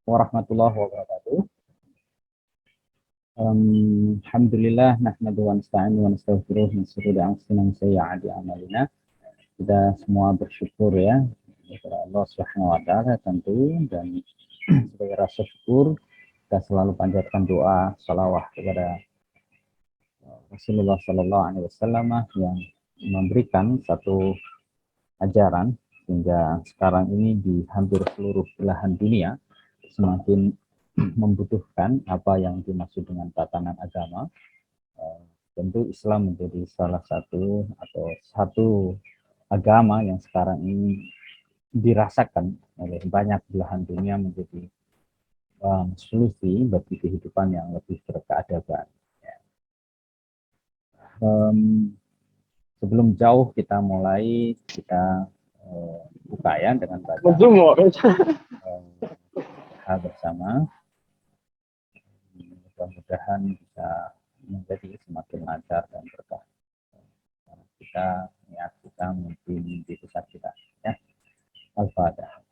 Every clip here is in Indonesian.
warahmatullahi wabarakatuh. Alhamdulillah nahmadu wa nasta'inu wa nastaghfiruh min shururi anfusina wa sayyi'ati a'malina. Kita semua bersyukur ya kepada Allah Subhanahu wa taala tentu, dan sebagai rasa syukur kita selalu panjatkan doa salawat kepada Rasulullah Sallallahu Alaihi Wasallam yang memberikan satu ajaran hingga sekarang ini di hampir seluruh belahan dunia semakin membutuhkan apa yang dimaksud dengan tatanan agama. Tentu Islam menjadi salah satu atau satu agama yang sekarang ini dirasakan oleh banyak belahan dunia menjadi solusi bagi kehidupan yang lebih berkeadaban. Sebelum jauh kita mulai, kita buka ya dengan baca bersama. Mudah-mudahan bisa menjadi semakin lancar dan berkah. Kita niat kita mungkin di pusat kita ya. Al-Fatihah.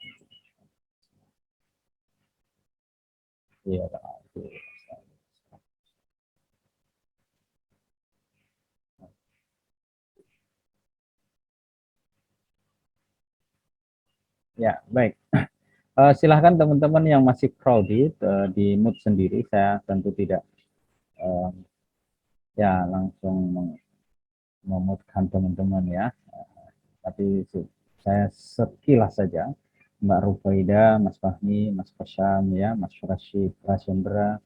Ya, ya, baik. Silahkan teman-teman yang masih crowded di mood sendiri. Saya tentu tidak ya langsung memutkan teman-teman ya. Tapi saya sekilas saja. Mbak Rufaida, Mas Fahmi, Mas Fasyam, ya, Mas Rashid, Rashendra,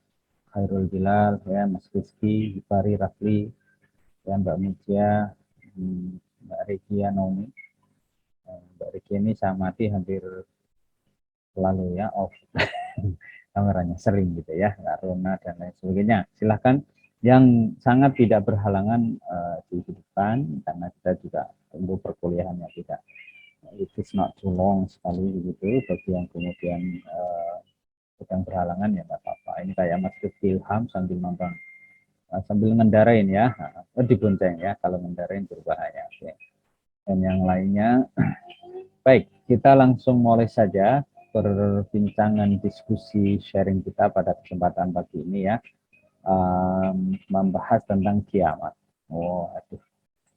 Khairul Bilal, ya, Mas Rizky, Gifari, Rafli, ya, Mbak Mutia, Mbak Rekia Naomi. Mbak Rekia ini saya amati hampir selalu ya off kameranya, sering gitu ya, Mbak Rona dan lain sebagainya. Silahkan yang sangat tidak berhalangan di depan, karena kita juga tunggu perkuliahannya tidak. It is not too long sekali begitu. Bagi yang kemudian sedang berhalangan ya nggak apa-apa. Ini kayak Mas Rizky Ilham sambil nonton, sambil ngendarain ya, dibonceng ya. Kalau ngendarain berbahaya. Oke. Dan yang lainnya, baik, kita langsung mulai saja perbincangan diskusi sharing kita pada kesempatan pagi ini ya, membahas tentang kiamat. Oh, aduh.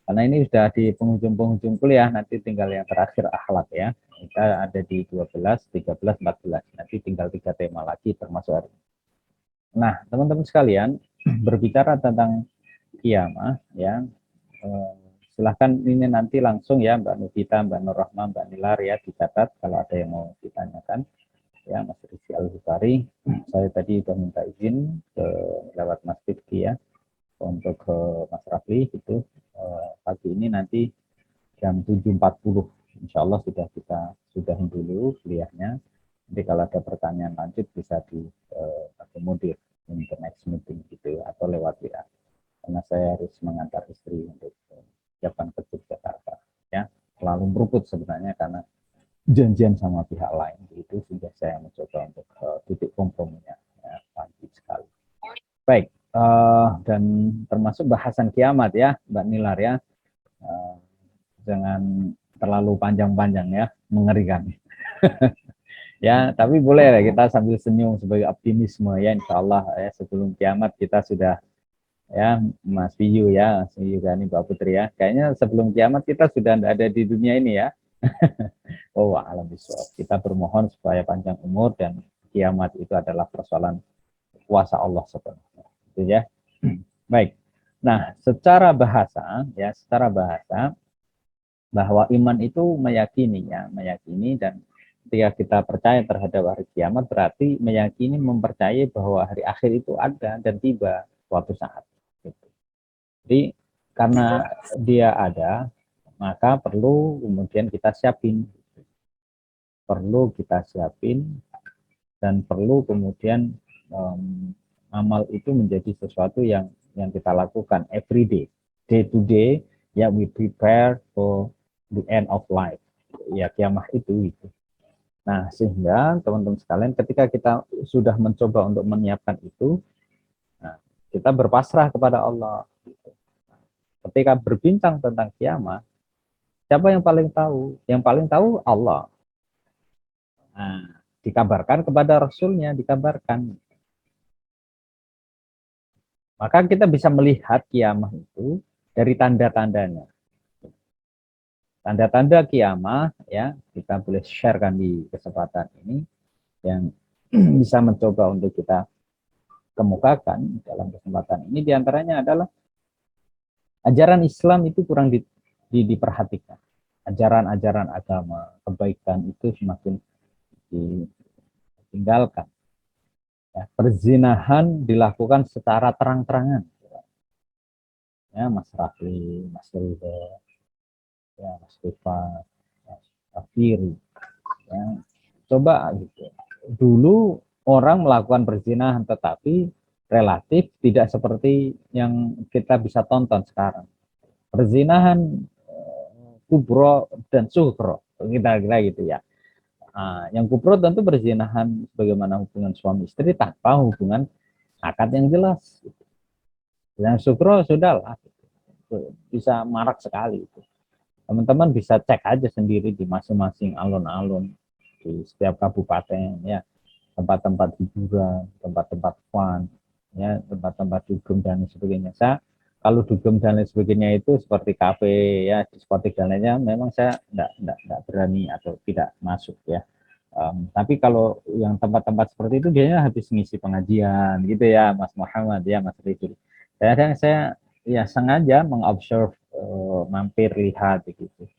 Karena ini sudah di penghujung-penghujung kuliah, nanti tinggal yang terakhir akhlak ya. Kita ada di 12, 13, 14. Nanti tinggal 3 tema lagi termasuk hari ini. Nah, teman-teman sekalian, berbicara tentang kiamat ya, silahkan ini nanti langsung ya Mbak Nubita, Mbak Nur Rahma, Mbak Nilar ya, dicatat kalau ada yang mau ditanyakan. Ya, Mas Rizky Al-Hufari, saya tadi sudah minta izin lewat Mas Rizky ya, untuk ke Mas Rafli gitu. Pagi ini nanti jam 7.40 insya Allah sudah kita sudahin dulu kuliahnya. Nanti kalau ada pertanyaan lanjut bisa diakomodir in the next meeting gitu atau lewat WA. Karena saya harus mengantar istri untuk siapan ke Yogyakarta ya. Selalu beruput sebenarnya karena janjian sama pihak lain itu sudah saya mencoba untuk titik komprominya ya, pagi sekali. Baik, dan termasuk bahasan kiamat ya Mbak Nilar ya. Jangan terlalu panjang-panjang ya, mengerikan. Ya, tapi boleh lah kita sambil senyum sebagai optimisme ya, insya Allah ya, sebelum kiamat kita sudah ya, Mas Piyu ya, Mas Piyu kan, Mbak Putri ya, kayaknya sebelum kiamat kita sudah tidak ada di dunia ini ya. Oh, alam bisawab. Kita bermohon supaya panjang umur dan kiamat itu adalah persoalan kuasa Allah sepenuhnya. Itu ya. Baik. Nah, secara bahasa ya, secara bahasa bahwa iman itu meyakini ya, meyakini, dan ketika kita percaya terhadap hari kiamat berarti meyakini, mempercayai bahwa hari akhir itu ada dan tiba suatu saat. Gitu. Jadi karena dia ada, maka perlu kemudian kita siapin, perlu kita siapin, dan perlu kemudian amal itu menjadi sesuatu yang kita lakukan every day to day ya, we prepare for the end of life ya, kiamah itu gitu. Nah, sehingga teman-teman sekalian ketika kita sudah mencoba untuk menyiapkan itu, nah, kita berpasrah kepada Allah gitu. Ketika berbincang tentang kiamat, siapa yang paling tahu? Yang paling tahu Allah. Nah, dikabarkan kepada Rasulnya, dikabarkan. Maka kita bisa melihat kiamah itu dari tanda-tandanya. Tanda-tanda kiamah ya kita boleh sharekan di kesempatan ini yang bisa mencoba untuk kita kemukakan dalam kesempatan ini diantaranya adalah ajaran Islam itu kurang diperhatikan. Ajaran-ajaran agama, kebaikan itu semakin ditinggalkan. Ya, perzinahan dilakukan secara terang-terangan. Ya, Mas Rafli, Mas Ridho, ya, Mas Rifa, Mas Rafiri. Ya, coba gitu. Dulu orang melakukan perzinahan tetapi relatif tidak seperti yang kita bisa tonton sekarang. Perzinahan kubro dan suhro, kita kira gitu ya. Nah, yang kubro tentu perzinahan bagaimana hubungan suami istri tanpa hubungan akad yang jelas. Yang suhro sudahlah, bisa marak sekali. Teman-teman bisa cek aja sendiri di masing-masing alun-alun di setiap kabupaten ya, tempat-tempat hiburan, tempat-tempat fun, ya, tempat-tempat dugem dan sebagainya. Saya kalau dugem dan lain sebagainya itu seperti kafe ya, diskotik dan lainnya, memang saya enggak berani atau tidak masuk ya. Tapi kalau yang tempat-tempat seperti itu biasanya habis ngisi pengajian gitu ya, Mas Muhammad ya, Mas Rizul. Kadang saya ya sengaja mengobserve, mampir lihat gitu.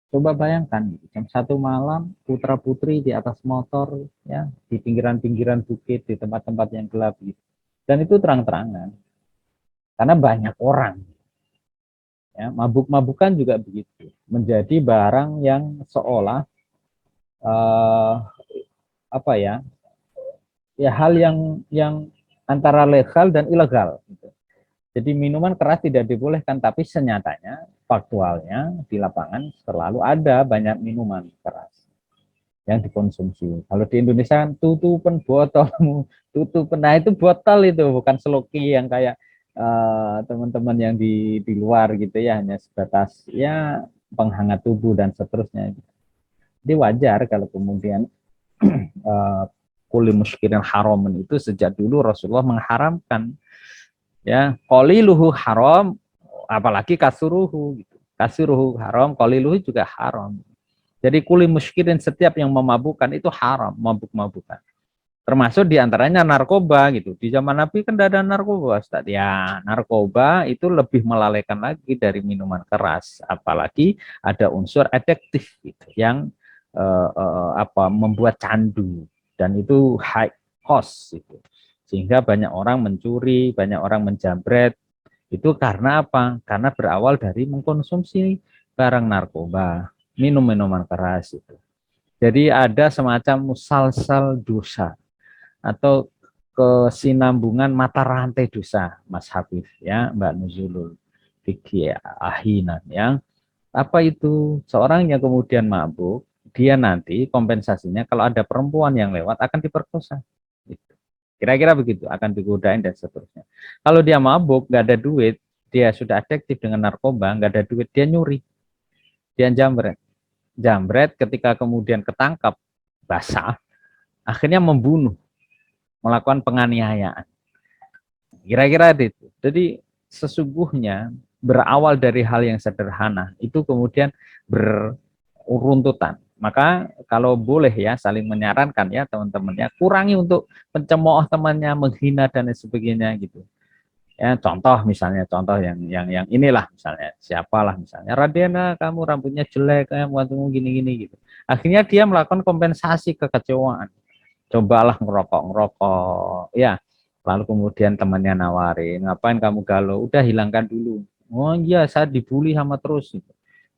Coba bayangkan jam 1 malam putra putri di atas motor ya di pinggiran-pinggiran bukit di tempat-tempat yang gelap gitu. Dan itu terang-terangan karena banyak orang ya, mabuk-mabukan juga begitu menjadi barang yang seolah uh, apa ya hal yang antara legal dan ilegal gitu. Jadi minuman keras tidak dibolehkan, tapi senyatanya, faktualnya di lapangan selalu ada banyak minuman keras yang dikonsumsi. Kalau di Indonesia kan tutupan botolmu, tutupan. Nah itu botol itu bukan seloki yang kayak teman-teman yang di luar gitu ya, hanya sebatas ya penghangat tubuh dan seterusnya. Jadi wajar kalau kemudian kulli muskirin haramun itu sejak dulu Rasulullah mengharamkan ya qaliluhu haram apalagi kasuruhu gitu. Kasuruhu haram, qaliluhu juga haram. Jadi kuli muskirin setiap yang memabukkan itu haram, mabuk-mabukan. Termasuk diantaranya narkoba gitu. Di zaman Nabi kan tidak ada narkoba, Ustaz. Ya, narkoba itu lebih melalaikan lagi dari minuman keras, apalagi ada unsur adiktif gitu, yang membuat candu dan itu high cost gitu. Sehingga banyak orang mencuri, banyak orang menjambret. Itu karena apa? Karena berawal dari mengkonsumsi barang narkoba, minum minuman keras itu. Jadi ada semacam musalsal dosa atau kesinambungan mata rantai dosa, Mas Habib ya, Mbak Nuzulul Fikri Ahinan yang apa itu seorang yang kemudian mabuk, dia nanti kompensasinya kalau ada perempuan yang lewat akan diperkosa. Gitu. Kira-kira begitu, akan digodain dan seterusnya. Kalau dia mabuk, nggak ada duit, dia sudah adiktif dengan narkoba, nggak ada duit, dia nyuri, dia jambret. Jambret ketika kemudian ketangkap basah, akhirnya membunuh, melakukan penganiayaan. Kira-kira itu. Jadi sesungguhnya berawal dari hal yang sederhana, itu kemudian beruruntutan. Maka kalau boleh ya saling menyarankan ya teman-temannya, kurangi untuk mencemooh temannya, menghina dan sebagainya gitu. Ya contoh misalnya contoh yang inilah misalnya siapalah misalnya Radena kamu rambutnya jelek kamu gini-gini gitu. Akhirnya dia melakukan kompensasi kekecewaan. Cobalah ngerokok ya, lalu kemudian temannya nawarin ngapain kamu galau, udah hilangkan dulu. Oh iya saya dibully sama terus gitu.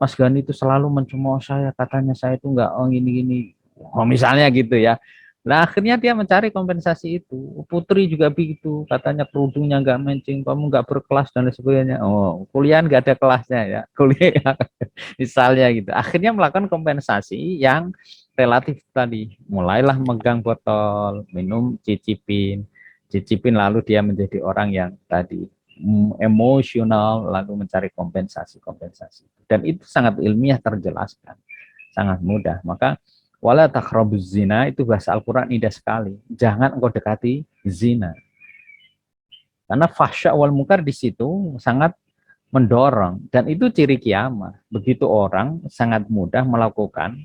Mas Gani itu selalu mencemooh saya, katanya saya itu enggak gini-gini, oh misalnya gitu ya. Nah akhirnya dia mencari kompensasi itu. Putri juga begitu, katanya kerudungnya nggak matching, kamu nggak berkelas dan lain sebagainya. Oh kuliah nggak ada kelasnya ya, kuliah misalnya gitu. Akhirnya melakukan kompensasi yang relatif tadi. Mulailah megang botol, minum, cicipin, cicipin lalu dia menjadi orang yang tadi emosional lalu mencari kompensasi-kompensasi. Dan itu sangat ilmiah terjelaskan, sangat mudah. Maka Wala taqrabuz zina, itu bahasa Al-Quran indah sekali. Jangan engkau dekati zina. Karena fahsya wal munkar di situ sangat mendorong. Dan itu ciri kiamat. Begitu orang sangat mudah melakukan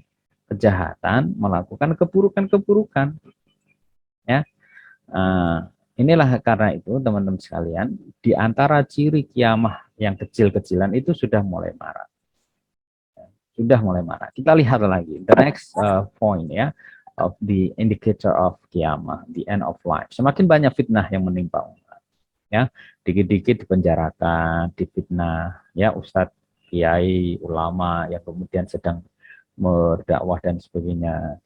kejahatan, melakukan keburukan-keburukan. Ya, inilah karena itu teman-teman sekalian, di antara ciri kiamah yang kecil-kecilan itu sudah mulai marah. Sudah mulai marah. Kita lihat lagi the next point ya, of the indicator of kiamah, the end of life. Semakin banyak fitnah yang menimpa umat, ya, dikit-dikit dipenjarakan, difitnah, ya, ustadz, kiai, ulama yang kemudian sedang berdakwah dan sebagainya,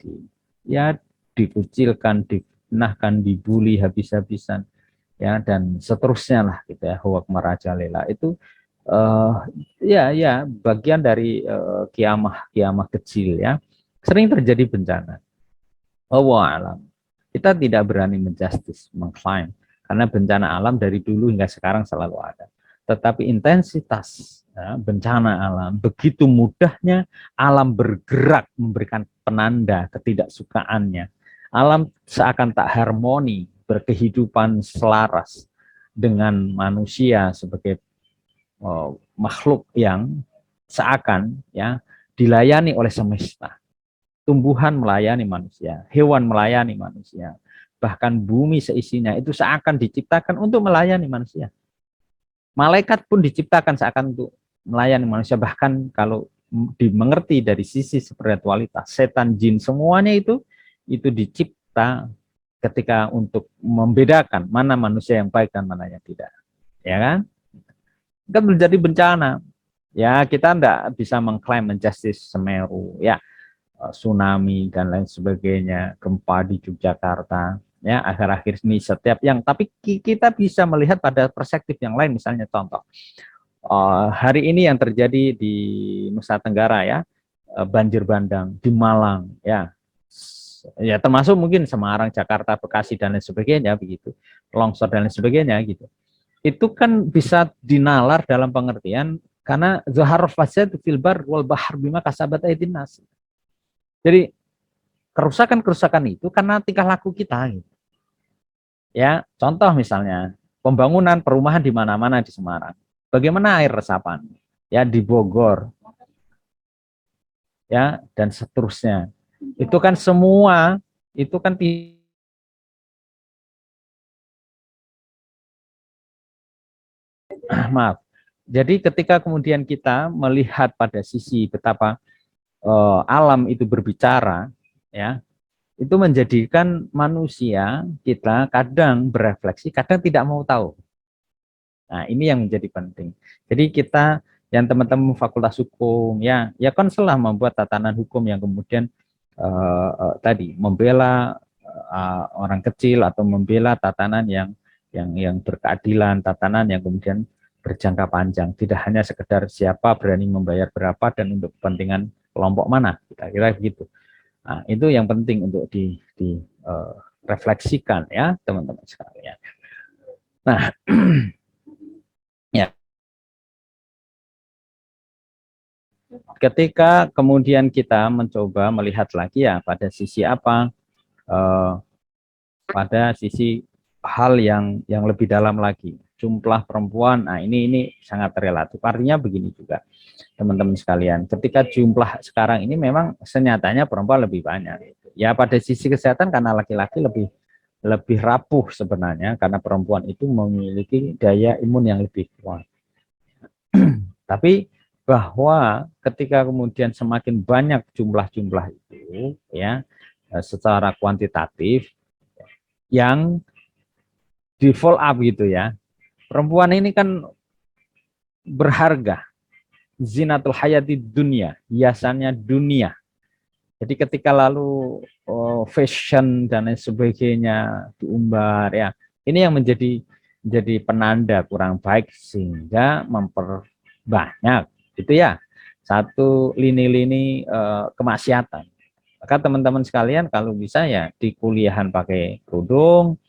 ya, dikucilkan, difitnahkan, dibully habis-habisan, ya, dan seterusnya lah gitu ya, huwak merajalela itu ya bagian dari kiamah kecil ya. Sering terjadi bencana. Wallahu alam. Kita tidak berani menjustis, mengklaim karena bencana alam dari dulu hingga sekarang selalu ada. Tetapi intensitas ya, bencana alam, begitu mudahnya alam bergerak memberikan penanda ketidaksukaannya. Alam seakan tak harmoni, berkehidupan selaras dengan manusia sebagai makhluk yang seakan ya dilayani oleh semesta. Tumbuhan melayani manusia, hewan melayani manusia, bahkan bumi seisinya itu seakan diciptakan untuk melayani manusia. Malaikat pun diciptakan seakan untuk melayani manusia, bahkan kalau dimengerti dari sisi spiritualitas, setan, jin, semuanya itu dicipta ketika untuk membedakan mana manusia yang baik dan mana yang tidak. Ya kan? Kan menjadi bencana. Ya, kita tidak bisa mengklaim menjustice Semeru, ya, tsunami dan lain sebagainya, gempa di Yogyakarta, ya, akhir-akhir ini setiap yang, tapi kita bisa melihat pada perspektif yang lain, misalnya contoh, hari ini yang terjadi di Nusa Tenggara ya, banjir bandang di Malang, ya, termasuk mungkin Semarang, Jakarta, Bekasi dan lain sebagainya begitu, longsor dan lain sebagainya gitu. Itu kan bisa dinalar dalam pengertian karena zahar fasad fil bar wal bahr bima kasabat aydin nas. Jadi kerusakan-kerusakan itu karena tingkah laku kita gitu. Ya, contoh misalnya pembangunan perumahan di mana-mana di Semarang. Bagaimana air resapan? Ya, di Bogor. Ya, dan seterusnya. Itu kan semua itu kan maaf. Jadi ketika kemudian kita melihat pada sisi betapa alam itu berbicara, ya, itu menjadikan manusia kita kadang berefleksi, kadang tidak mau tahu. Nah, ini yang menjadi penting. Jadi kita yang teman-teman fakultas hukum, ya konsul lah membuat tatanan hukum yang kemudian tadi membela orang kecil atau membela tatanan yang berkeadilan, tatanan yang kemudian berjangka panjang, tidak hanya sekedar siapa berani membayar berapa dan untuk kepentingan kelompok mana, kira-kira begitu. Nah, itu yang penting untuk refleksikan ya teman-teman sekalian. Nah, ya, ketika kemudian kita mencoba melihat lagi ya pada sisi apa, pada sisi hal yang lebih dalam lagi, jumlah perempuan. Nah, ini sangat relatif. Artinya begini juga, teman-teman sekalian. Ketika jumlah sekarang ini memang senyatanya perempuan lebih banyak. Ya pada sisi kesehatan karena laki-laki lebih rapuh sebenarnya karena perempuan itu memiliki daya imun yang lebih kuat. Tapi bahwa ketika kemudian semakin banyak jumlah-jumlah itu ya secara kuantitatif yang di follow up gitu ya. Perempuan ini kan berharga, zinatul hayati dunia, hiasannya dunia. Jadi ketika lalu fashion dan lain sebagainya diumbar ya, ini yang menjadi penanda kurang baik sehingga memperbanyak itu ya satu lini-lini kemaksiatan. Maka teman-teman sekalian kalau bisa ya di kuliahan pakai kerudung,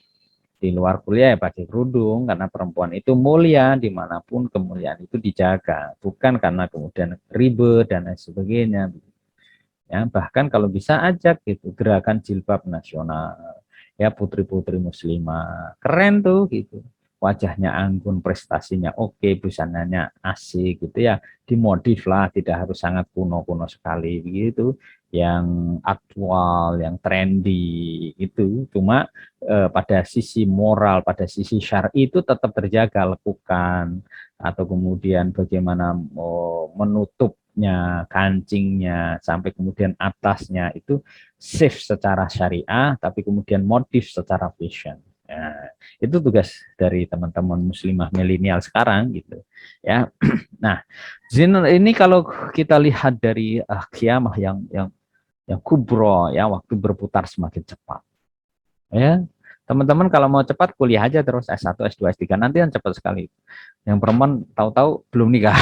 di luar kuliah ya pakai kerudung karena perempuan itu mulia dimanapun kemuliaan itu dijaga, bukan karena kemudian ribet dan lain sebagainya. Ya, bahkan kalau bisa ajak gitu gerakan jilbab nasional. Ya, putri-putri muslimah. Keren tuh gitu. Wajahnya anggun, prestasinya oke, busananya asik gitu ya. Dimodif lah, tidak harus sangat kuno-kuno sekali begitu. Yang aktual, yang trendy itu. Cuma pada sisi moral, pada sisi syar'i itu tetap terjaga, lekukan atau kemudian bagaimana menutupnya, kancingnya, sampai kemudian atasnya itu safe secara syariah, tapi kemudian motif secara fashion. Nah, itu tugas dari teman-teman muslimah milenial sekarang gitu ya. Nah, ini kalau kita lihat dari kiamah yang kubro ya, waktu berputar semakin cepat. Ya, teman-teman kalau mau cepat kuliah aja terus S1, S2, S3 nanti kan cepat sekali. Yang perempuan tahu-tahu belum nikah.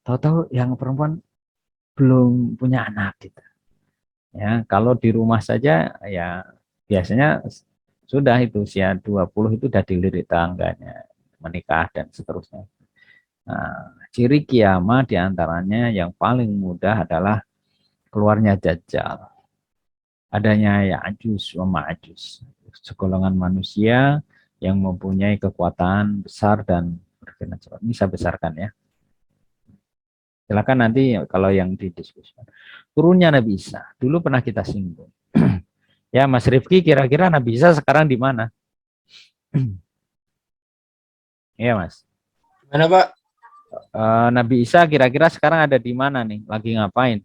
Tahu-tahu yang perempuan belum punya anak gitu. Ya, kalau di rumah saja ya biasanya sudah itu usia 20 itu udah dilirik tangganya, menikah dan seterusnya. Nah, ciri kiamah diantaranya yang paling mudah adalah keluarnya Dajjal. Adanya Ya'juj wa Ma'juj, segolongan manusia yang mempunyai kekuatan besar dan bergerak cepat. Ini saya besarkan ya. Silakan nanti kalau yang didiskusikan. Turunnya Nabi Isa, dulu pernah kita singgung. Ya, Mas Rifki, kira-kira Nabi Isa sekarang di mana? Iya, Mas. Mana Pak? Nabi Isa kira-kira sekarang ada di mana nih? Lagi ngapain?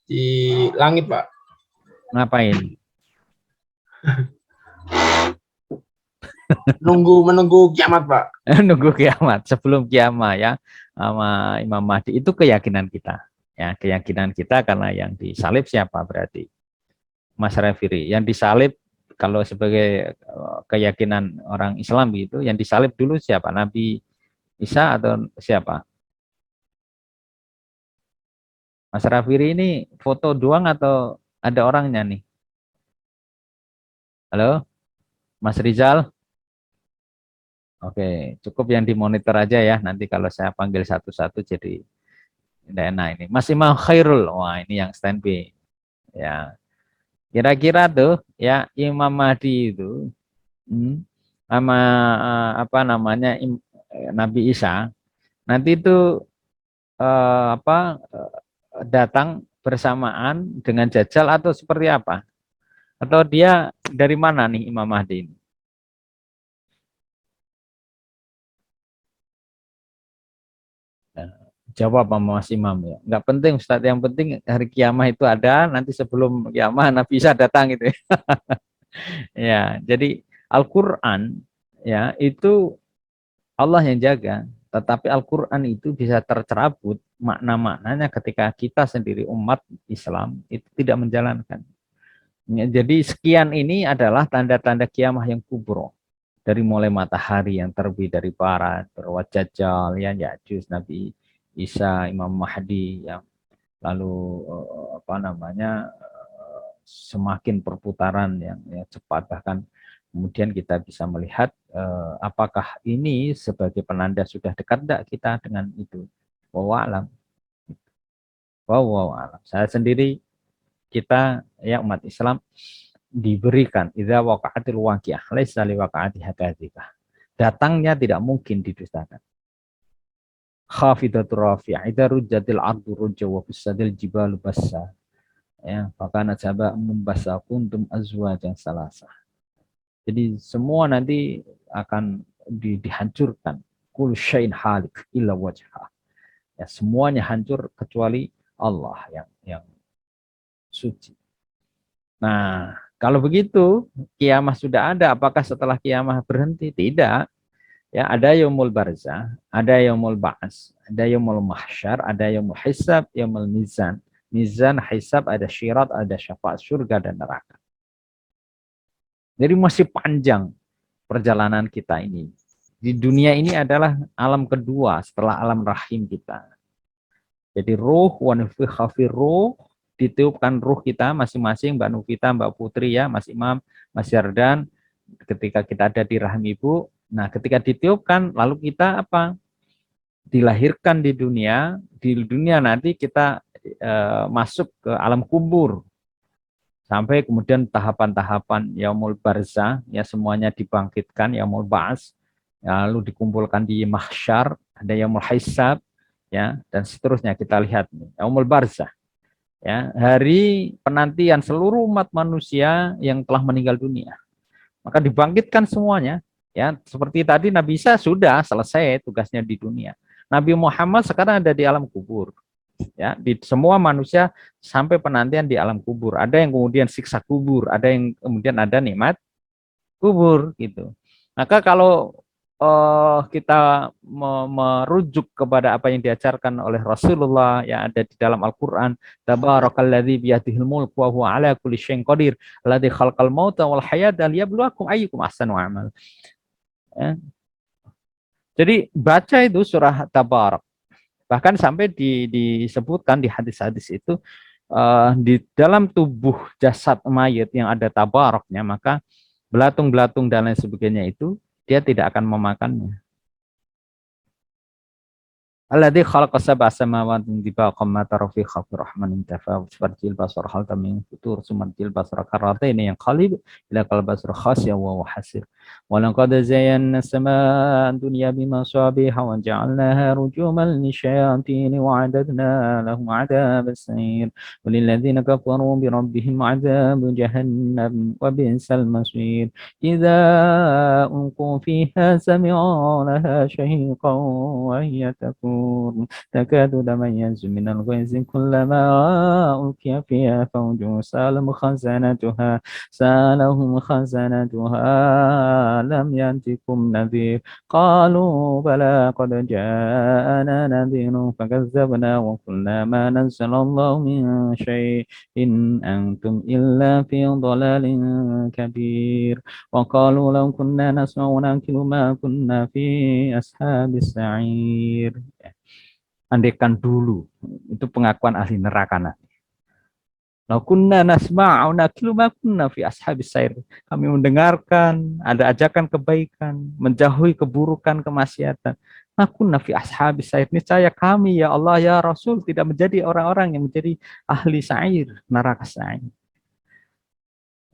Di langit Pak. Ngapain? Menunggu kiamat Pak. Nunggu kiamat. Sebelum kiamat ya, sama Imam Mahdi. Itu keyakinan kita. Ya, keyakinan kita karena yang disalib siapa berarti? Mas Rafiri. Yang disalib kalau sebagai keyakinan orang Islam gitu, yang disalib dulu siapa? Nabi Isa atau siapa? Mas Rafiri ini foto doang atau ada orangnya nih? Halo, Mas Rizal? Oke, cukup yang dimonitor aja ya. Nanti kalau saya panggil satu-satu jadi tidak enak ini. Mas Imam Khairul, wah ini yang standby. Ya, kira-kira tuh ya Imam Mahdi itu sama apa namanya Nabi Isa nanti itu datang bersamaan dengan Dajjal atau seperti apa? Atau dia dari mana nih Imam Mahdi ini? Nah, jawab sama Mas Imam ya. Nggak penting Ustadz, yang penting hari kiamah itu ada, nanti sebelum kiamah Nabi Isa datang gitu ya. Ya, jadi Al-Qur'an ya itu Allah yang jaga, tetapi Al-Qur'an itu bisa tercerabut makna-maknanya ketika kita sendiri umat Islam itu tidak menjalankan. Ya, jadi sekian ini adalah tanda-tanda kiamah yang kubro. Dari mulai matahari yang terbit dari barat, terus Dajjal, ya, Ya'juj, Nabi Isa, Imam Mahdi, yang lalu apa namanya semakin perputaran yang cepat, bahkan kemudian kita bisa melihat apakah ini sebagai penanda sudah dekat tidak kita dengan itu. Wallahu alam. Wallahu alam. Saya sendiri, kita ya umat Islam diberikan idza waqa'atil waqi'ah laisa liwaqa'atiha kadzibah. Datangnya tidak mungkin didustakan. Khafidatur rafi'ah idza rujjatil ardu rujja wa bisadil jibalu bassa. Ya, fakana jaba membasa kuntum azwajan salasa. Jadi semua nanti akan dihancurkan. Kullu syai'in halik illa wajha. Ya, semuanya hancur kecuali Allah yang suci. Nah, kalau begitu kiamah sudah ada, apakah setelah kiamah berhenti? Tidak. Ya, ada yaumul barzah, ada yaumul ba'as, ada yaumul mahsyar, ada yaumul hisab, yaumul mizan. Mizan, hisab, ada syirat, ada syafaat surga dan neraka. Jadi masih panjang perjalanan kita ini. Di dunia ini adalah alam kedua setelah alam rahim kita. Jadi ruh, wa nufikha ruh, ditiupkan ruh kita masing-masing, Mbak Nufita, Mbak Putri ya, Mas Imam, Mas Yardan, ketika kita ada di rahim ibu. Nah, ketika ditiupkan, lalu kita apa? dilahirkan di dunia nanti kita masuk ke alam kubur, sampai kemudian tahapan-tahapan yaumul barzah, ya semuanya dibangkitkan, yaumul ba'ats, ya, lalu dikumpulkan di mahsyar, ada yaumul hisab, ya, dan seterusnya. Kita lihat yaumul barzah, ya, hari penantian seluruh umat manusia yang telah meninggal dunia. Maka dibangkitkan semuanya, ya, seperti tadi Nabi Isa sudah selesai tugasnya di dunia. Nabi Muhammad sekarang ada di alam kubur, ya, di semua manusia sampai penantian di alam kubur. Ada yang kemudian siksa kubur, ada yang kemudian ada nikmat kubur gitu. Maka kalau kita merujuk kepada apa yang diajarkan oleh Rasulullah yang ada di dalam Al-Qur'an, tabarakalladzi biyadihil mulku wa huwa ala kulli syai'in qadir, alladzi khalaqal mauta wal hayata liyabluwakum ayyukum ahsanu amal. Ya. Jadi baca itu surah Tabarak. Bahkan sampai disebutkan di hadis-hadis itu, di dalam tubuh jasad mayit yang ada tabaraknya, maka belatung-belatung dan lain sebagainya itu dia tidak akan memakannya. Alladzi khalaqa sab'a samawati tibaqan ma tara fi khalqir rahmanin tafawut farjil basar hal tamin futur sumarjil basar karratain yang qalib ila qal basar khasya wa hasir wa laqad zayyana as-samaa'a dunya bima sabiha wa ja'alnaha rujuman lisyayatin wa 'adadna lahum 'adab as-sa'ir walil ladzina kafaru bi rabbihim 'adab jahannam wa bi'sal masir idza ulqu fiha sami'u laha shahiqan wa hiya tafur تكاد تميز من الغيظ كلما ألقي فيها فوج سألهم خزنتها لم يأتكم نذير قالوا بلى قد جاءنا نذير فكذبنا وقلنا ما نزل الله من شيء إن أنتم إلا في ضلال كبير وقالوا لو كنا نسمع ونعقل ما كنا في أصحاب السعير. Andaikan dulu, itu pengakuan ahli neraka nanti. Lau kunna nasma'u naqilu ma kunna fi ashabis sair. Kami mendengarkan ada ajakan kebaikan, menjauhi keburukan, kemaksiatan. Ma kunna fi ashabis sair. Niscaya kami ya Allah ya Rasul tidak menjadi orang-orang yang menjadi ahli sair, neraka sair.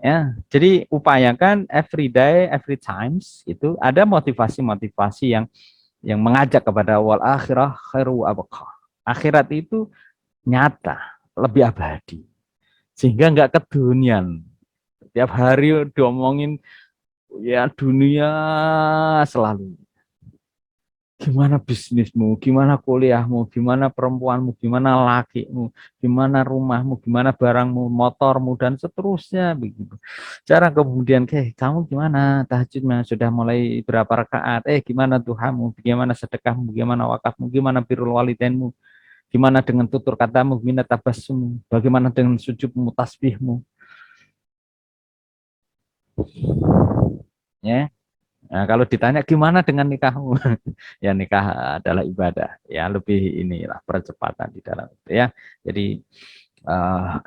Ya, jadi upayakan every day, every times itu ada motivasi-motivasi yang mengajak kepada wal akhirah khairu abqa. Akhirat itu nyata, lebih abadi. Sehingga enggak kedunian. Tiap hari diomongin ya dunia selalu. Gimana bisnismu, gimana kuliahmu, gimana perempuanmu, gimana lakimu, gimana rumahmu, gimana barangmu, motormu, dan seterusnya begitu. Cara kemudian, kamu gimana tahajudnya, sudah mulai berapa rakaat, gimana duhamu, gimana sedekahmu, gimana wakafmu, gimana birrul walidainmu, gimana dengan tutur katamu, gimana tabassummu, bagaimana dengan sujudmu, tasbihmu. Ya. Nah, kalau ditanya gimana dengan nikahmu, ya nikah adalah ibadah, ya lebih inilah percepatan di dalam itu ya. Jadi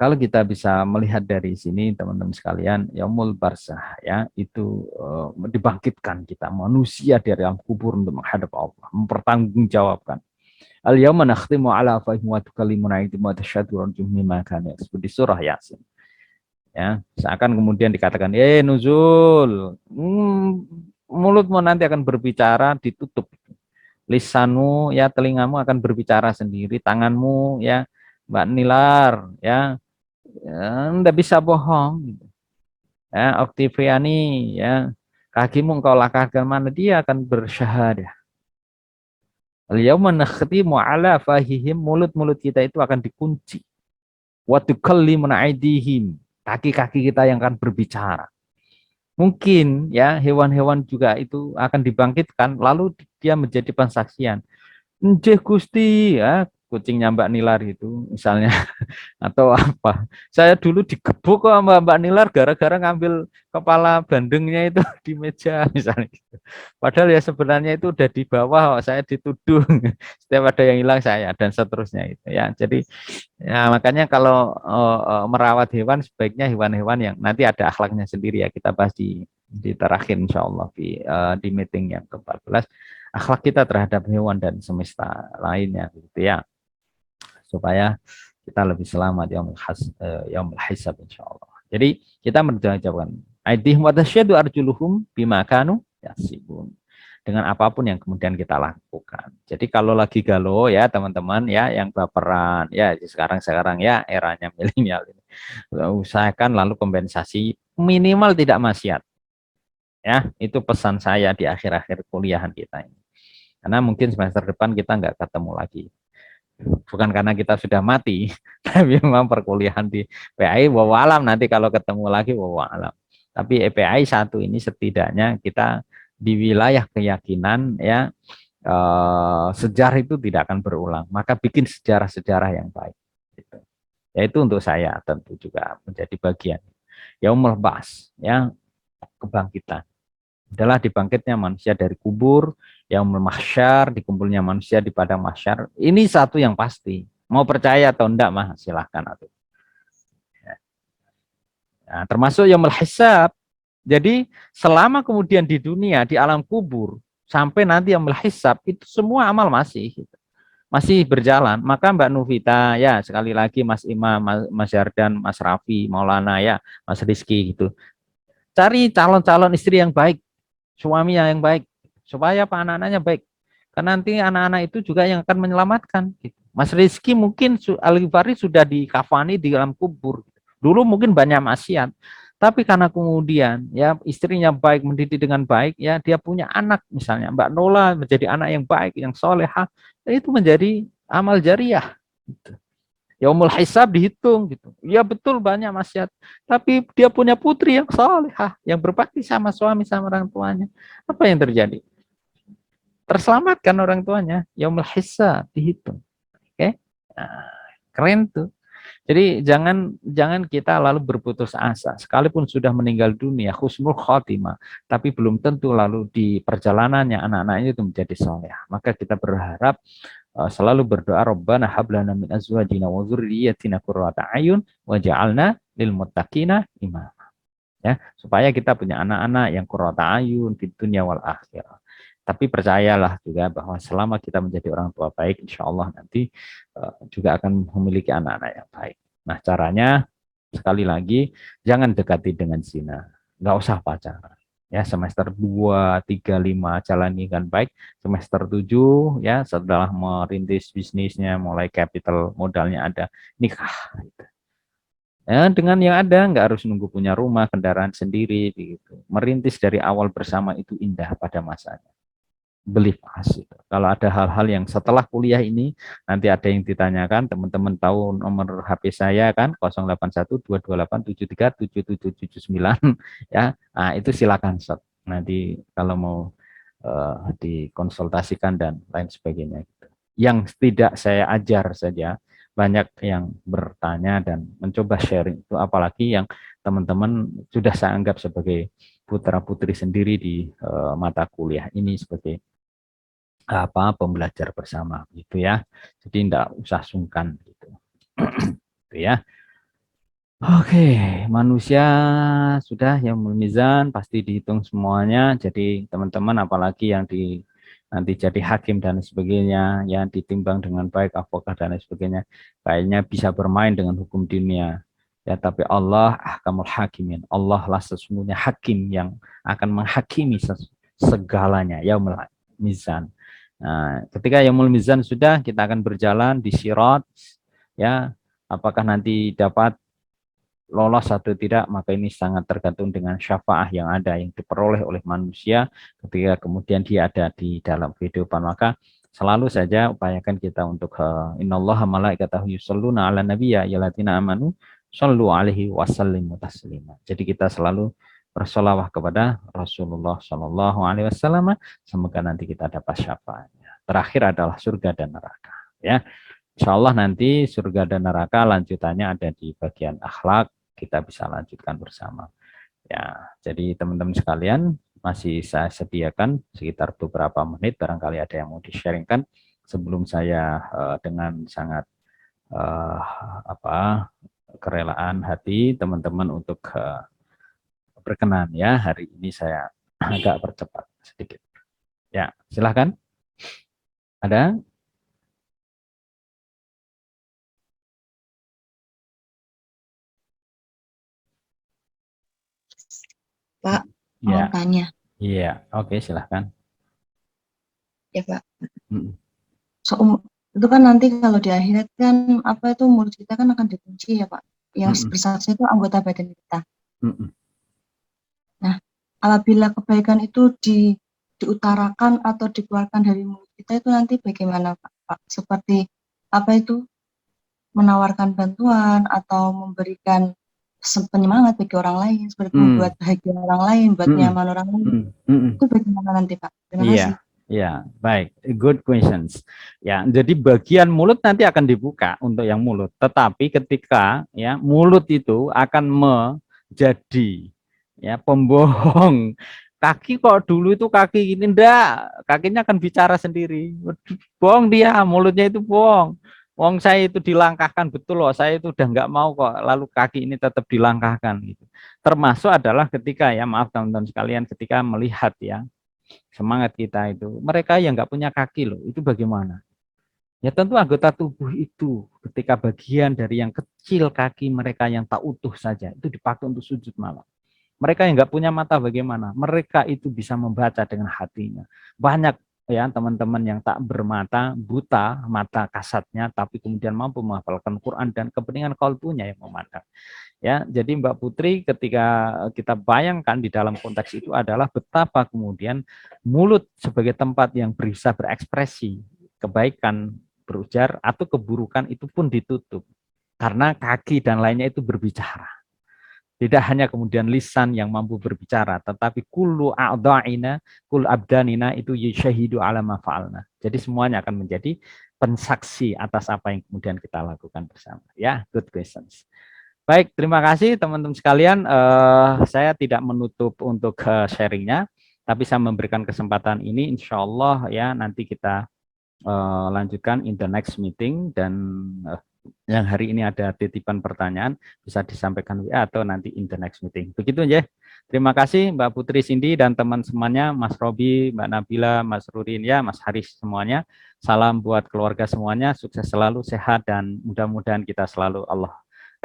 kalau kita bisa melihat dari sini teman-teman sekalian, yaumul barzah ya itu dibangkitkan kita manusia dari alam kubur untuk menghadap Allah, mempertanggungjawabkan. Al yauma nakhtimu ala afwahihim wa tukallimuna aydihim wa tashhadu arjuluhum bima kanu yaksubun di surah Yasin. Ya, seakan kemudian dikatakan, nuzul. Mulutmu nanti akan berbicara ditutup. Lisanmu ya telingamu akan berbicara sendiri, tanganmu ya Mbak Nilar ya enggak bisa bohong gitu. Ya Oktiviani ya kakimu engkau langkahkan mana dia akan bersyahadah. Al-yauma nakhtimu ala afwahihim, mulut-mulut kita itu akan dikunci. Wa tukallimuna aydihim, kaki-kaki kita yang akan berbicara. Mungkin ya hewan-hewan juga itu akan dibangkitkan lalu dia menjadi pensaksian. Nggih Gusti ya, kucingnya Mbak Nilar itu misalnya atau apa. Saya dulu digebuk kok Mbak Nilar gara-gara ngambil kepala bandengnya itu di meja misalnya gitu. Padahal ya sebenarnya itu udah di bawah, saya dituduh. Setiap ada yang hilang saya dan seterusnya itu ya. Jadi ya makanya kalau merawat hewan sebaiknya hewan-hewan yang nanti ada akhlaknya sendiri ya. Kita bahas di terakhir insyaallah di meeting yang ke-14. akhlak kita terhadap hewan dan semesta lainnya gitu ya, supaya kita lebih selamat yaumul hisab insyaallah. Jadi kita menjawabkan aidihim wa tasyhadu arjuluhum bima kanu yasibun, dengan apapun yang kemudian kita lakukan. Jadi kalau lagi galau ya teman-teman ya, yang baperan ya, sekarang ya eranya milenial ini, usahakan lalu kompensasi minimal tidak maksiat ya. Itu pesan saya di akhir-akhir kuliahan kita ini, karena mungkin semester depan kita nggak ketemu lagi, bukan karena kita sudah mati tapi memang perkuliahan di PAI wallahu alam, nanti kalau ketemu lagi wallahu alam. Tapi PAI satu ini setidaknya kita di wilayah keyakinan ya, sejarah itu tidak akan berulang, maka bikin sejarah-sejarah yang baik gitu. Yaitu untuk saya tentu juga menjadi bagian yaumul ba'ts ya, kebangkitan adalah dibangkitnya manusia dari kubur, yaumul mahsyar, dikumpulnya manusia di padang mahsyar. Ini satu yang pasti. Mau percaya atau enggak mah silahkan atuh. Nah, termasuk yaumul hisab. Jadi selama kemudian di dunia, di alam kubur, sampai nanti yaumul hisab, itu semua amal masih berjalan. Maka Mbak Nuvita, ya sekali lagi Mas Imam, Mas Yardan, Mas Raffi, Maulana, ya Mas Rizky gitu. Cari calon-calon istri yang baik, suami yang baik, supaya apa, anak-anaknya baik. Karena nanti anak-anak itu juga yang akan menyelamatkan. Gitu. Mas Rizky mungkin Al-Ghifari sudah dikafani di dalam kubur. Dulu mungkin banyak maksiat, tapi karena kemudian ya istrinya baik, mendidik dengan baik, ya dia punya anak misalnya Mbak Nola menjadi anak yang baik, yang solehah, itu menjadi amal jariah. Gitu. Yaumul hisab dihitung gitu. Ya betul banyak maksiat, tapi dia punya putri yang salehah, yang berbakti sama suami sama orang tuanya. Apa yang terjadi? Terselamatkan orang tuanya. Yaumul hisab dihitung. Oke? Nah, keren tuh. Jadi jangan kita lalu berputus asa. Sekalipun sudah meninggal dunia, husnul khotimah, tapi belum tentu lalu di perjalanannya anak-anaknya itu menjadi soleh. Maka kita berharap selalu berdoa, Rabbana hablana min azwajina wa dzurriyyatina qurrata ayun waj'alna lil muttaqina imama. Ya, supaya kita punya anak-anak yang qurrata ayun fid dunya wal akhirah. Tapi percayalah juga bahwa selama kita menjadi orang tua baik, insya Allah nanti juga akan memiliki anak-anak yang baik. Nah, caranya sekali lagi, jangan dekati dengan zina. Nggak usah pacaran. Ya, semester 2, 3, 5 jalani kan baik. Semester 7 ya, setelah merintis bisnisnya, mulai capital modalnya ada, nikah. Gitu. Ya, dengan yang ada, nggak harus nunggu punya rumah, kendaraan sendiri. Gitu. Merintis dari awal bersama itu indah pada masanya. Believe us. Kalau ada hal-hal yang setelah kuliah ini, nanti ada yang ditanyakan, teman-teman tahu nomor HP saya kan, 081228737779 ya. Nah, itu silakan shot. Nanti kalau mau dikonsultasikan dan lain sebagainya gitu. Yang tidak saya ajar saja, banyak yang bertanya dan mencoba sharing itu, apalagi yang teman-teman sudah saya anggap sebagai putra-putri sendiri di mata kuliah ini sebagai pembelajar bersama gitu ya. Jadi tidak usah sungkan gitu. Gitu ya. Oke, manusia sudah yang mizan pasti dihitung semuanya. Jadi teman-teman apalagi yang nanti jadi hakim dan sebagainya, yang ditimbang dengan baik apakah dan sebagainya, kayaknya bisa bermain dengan hukum dunia. Ya, tapi Allah ahkamul hakimin. Allah lah sesungguhnya hakim yang akan menghakimi segalanya. Yaumul mizan. Nah, ketika yaumul mizan sudah, kita akan berjalan di sirat ya. Apakah nanti dapat lolos atau tidak, maka ini sangat tergantung dengan syafaah yang ada, yang diperoleh oleh manusia ketika kemudian dia ada di dalam kehidupan. Maka selalu saja upayakan kita untuk innallaha malaikatahu yusholluna ala nabiyya ayyuhalladzina amanu shallu alaihi wasallimu taslima. Jadi kita selalu bersolawah kepada Rasulullah Shallallahu Alaihi Wasallam, semoga nanti kita dapat syafaatnya. Terakhir adalah surga dan neraka. Ya, Insya Allah nanti surga dan neraka lanjutannya ada di bagian akhlak, kita bisa lanjutkan bersama. Ya, jadi teman-teman sekalian, masih saya sediakan sekitar beberapa menit, barangkali ada yang mau di-sharingkan sebelum saya dengan sangat kerelaan hati teman-teman untuk berkenan ya, hari ini saya agak percepat sedikit. Ya, silahkan. Ada? Pak, mau Ya, tanya. iya. Oke, silahkan. Ya, Pak. Mm, Itu kan nanti kalau di akhirat kan apa itu mulut kita kan akan dikunci ya, Pak. Yang mm, bersaksi itu anggota badan kita. mm. Nah, apabila kebaikan itu diutarakan atau dikeluarkan dari mulut kita itu nanti bagaimana, Pak? Seperti apa itu menawarkan bantuan atau memberikan penyemangat bagi orang lain, seperti membuat bahagia orang lain, buat nyaman orang lain. Itu bagaimana nanti, Pak? Terima kasih. Iya, baik. Good questions. Ya, jadi bagian mulut nanti akan dibuka untuk yang mulut. Tetapi ketika ya mulut itu akan menjadi ya pembohong. Kaki kok dulu itu kaki gini ndak, kakinya akan bicara sendiri. Bohong dia, mulutnya itu bohong. Wong saya itu dilangkahkan betul loh, saya itu udah nggak mau kok, lalu kaki ini tetap dilangkahkan gitu. Termasuk adalah ketika ya, maaf teman-teman sekalian, ketika melihat ya semangat kita itu, mereka yang nggak punya kaki loh, itu bagaimana? Ya tentu anggota tubuh itu ketika bagian dari yang kecil kaki mereka yang tak utuh saja, itu dipakai untuk sujud malam. Mereka yang nggak punya mata bagaimana? Mereka itu bisa membaca dengan hatinya. Banyak ya teman-teman yang tak bermata, buta mata kasatnya, tapi kemudian mampu menghafalkan Quran dan kepentingan kalbunya yang memandang. Ya, jadi Mbak Putri ketika kita bayangkan di dalam konteks itu adalah betapa kemudian mulut sebagai tempat yang bisa berekspresi kebaikan berujar atau keburukan itu pun ditutup karena kaki dan lainnya itu berbicara. Tidak hanya kemudian lisan yang mampu berbicara, tetapi kullu a'dha'ina, kul abdanina itu yashahidu ala ma fa'alna. Jadi semuanya akan menjadi pensaksi atas apa yang kemudian kita lakukan bersama. Ya, good questions. Baik, terima kasih teman-teman sekalian. Saya tidak menutup untuk sharingnya, tapi saya memberikan kesempatan ini, insya Allah ya nanti kita lanjutkan in the next meeting dan yang hari ini ada titipan pertanyaan bisa disampaikan WA atau nanti in the next meeting. Begitu ya. Terima kasih Mbak Putri Cindy dan teman semuanya, Mas Robi, Mbak Nabila, Mas Rurin ya, Mas Haris semuanya. Salam buat keluarga semuanya, sukses selalu, sehat dan mudah-mudahan kita selalu Allah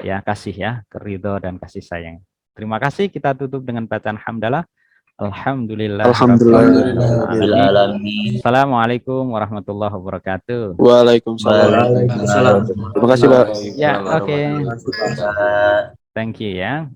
ya kasih ya keridho dan kasih sayang. Terima kasih, kita tutup dengan bacaan hamdalah. Alhamdulillah. Assalamualaikum warahmatullahi wabarakatuh. Waalaikumsalam. Waalaikumsalam. Terima kasih, Pak. Ya, oke. Thank you ya.